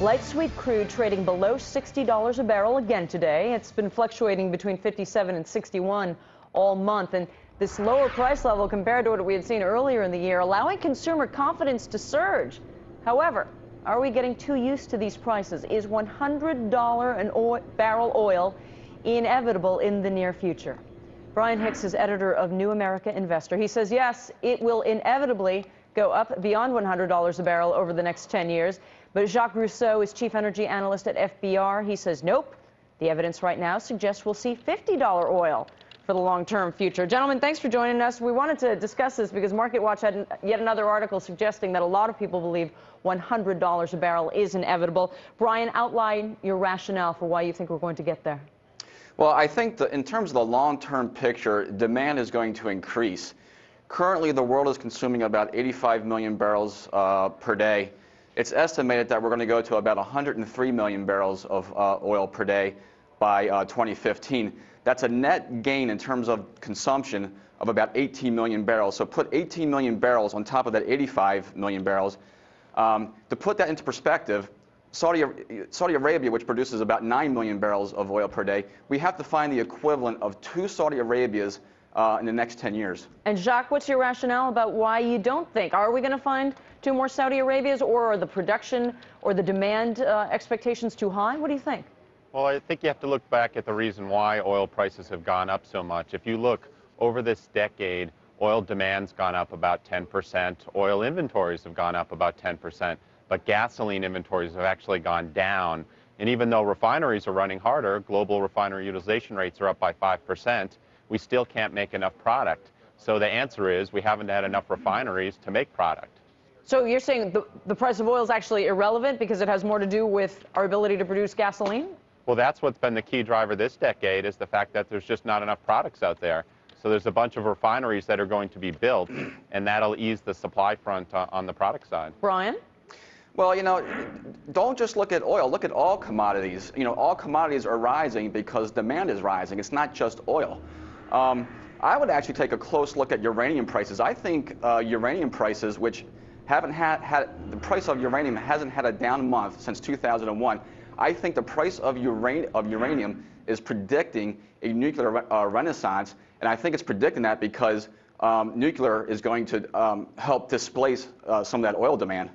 Light sweet crude trading below $60 a barrel again today. It's been fluctuating between 57 and 61 all month. And this lower price level compared to what we had seen earlier in the year, allowing consumer confidence to surge. However, are we getting too used to these prices? Is $100 an barrel oil inevitable in the near future? Brian Hicks is editor of New America Investor. He says, yes, it will inevitably go up beyond $100 a barrel over the next 10 years. But Jacques Rousseau is chief energy analyst at FBR. He says, nope. The evidence right now suggests we'll see $50 oil for the long-term future. Gentlemen, thanks for joining us. We wanted to discuss this because Market Watch had yet another article suggesting that a lot of people believe $100 a barrel is inevitable. Brian, outline your rationale for why you think we're going to get there. Well, I think in terms of the long-term picture, demand is going to increase. Currently, the world is consuming about 85 million barrels per day. It's estimated that we're going to go to about 103 million barrels of oil per day by 2015. That's a net gain in terms of consumption of about 18 million barrels. So put 18 million barrels on top of that 85 million barrels. To put that into perspective, Saudi Arabia, which produces about 9 million barrels of oil per day, we have to find the equivalent of 2 Saudi Arabias in the next 10 years. And Jacques, what's your rationale about why you don't think? Are we going to find 2 more Saudi Arabias, or are the production or the demand expectations too high? What do you think? Well, I think you have to look back at the reason why oil prices have gone up so much. If you look over this decade, oil demand's gone up about 10%. Oil inventories have gone up about 10%. But gasoline inventories have actually gone down. And even though refineries are running harder, global refinery utilization rates are up by 5%, we still can't make enough product. So the answer is we haven't had enough refineries to make product. So you're saying the price of oil is actually irrelevant because it has more to do with our ability to produce gasoline? Well, that's what's been the key driver this decade, is the fact that there's just not enough products out there. So there's a bunch of refineries that are going to be built, and that'll ease the supply front on the product side. Brian? Well, you know, don't just look at oil. Look at all commodities. You know, all commodities are rising because demand is rising. It's not just oil. I would actually take a close look at uranium prices. I think uranium prices, which haven't had the price of uranium hasn't had a down month since 2001. I think the price of uranium is predicting a nuclear renaissance, and I think it's predicting that because nuclear is going to help displace some of that oil demand.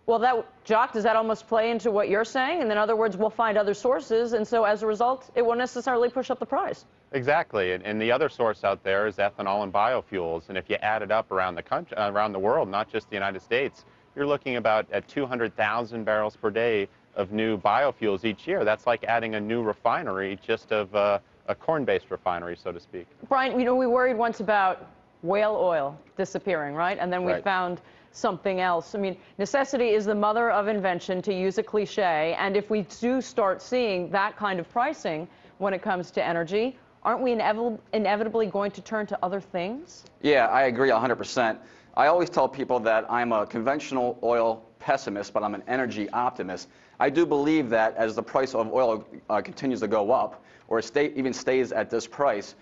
Well, Jacques, does that almost play into what you're saying? And in other words, we'll find other sources, and so as a result, it won't necessarily push up the price. Exactly, and the other source out there is ethanol and biofuels, and if you add it up around the country, around the world, not just the United States, you're looking about at 200,000 barrels per day of new biofuels each year. That's like adding a new refinery, just of a corn-based refinery, so to speak. Brian, you know, we worried once about whale oil disappearing, right? And then we found something else. I mean, necessity is the mother of invention, to use a cliche, and if we do start seeing that kind of pricing when it comes to energy, aren't we inevitably going to turn to other things? Yeah, I agree 100%. I always tell people that I'm a conventional oil pessimist, but I'm an energy optimist. I do believe that as the price of oil continues to go up, or even stays at this price,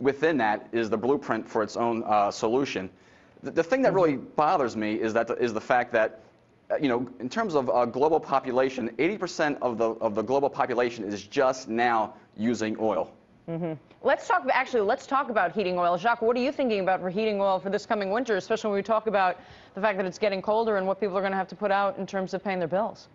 within that is the blueprint for its own solution. The thing that really bothers me is the fact that, you know, in terms of global population, 80% of the global population is just now using oil. Let's talk about heating oil. Jacques, what are you thinking about for heating oil for this coming winter, especially when we talk about the fact that it's getting colder and what people are going to have to put out in terms of paying their bills?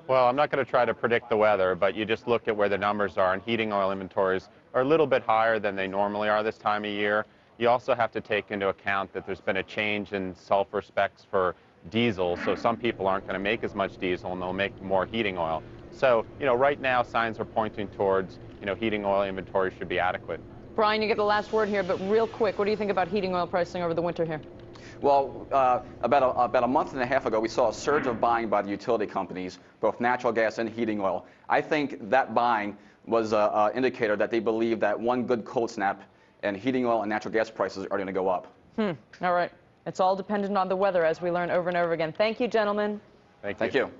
Well, I'm not going to try to predict the weather, but you just look at where the numbers are, and heating oil inventories are a little bit higher than they normally are this time of year. You also have to take into account that there's been a change in sulfur specs for diesel, so some people aren't going to make as much diesel and they'll make more heating oil. So, you know, right now signs are pointing towards, you know, heating oil inventory should be adequate. Brian, you get the last word here, but real quick, what do you think about heating oil pricing over the winter here? Well, about a month and a half ago, we saw a surge of buying by the utility companies, both natural gas and heating oil. I think that buying was an indicator that they believe that one good cold snap and heating oil and natural gas prices are going to go up. All right. It's all dependent on the weather, as we learn over and over again. Thank you, gentlemen. Thank you.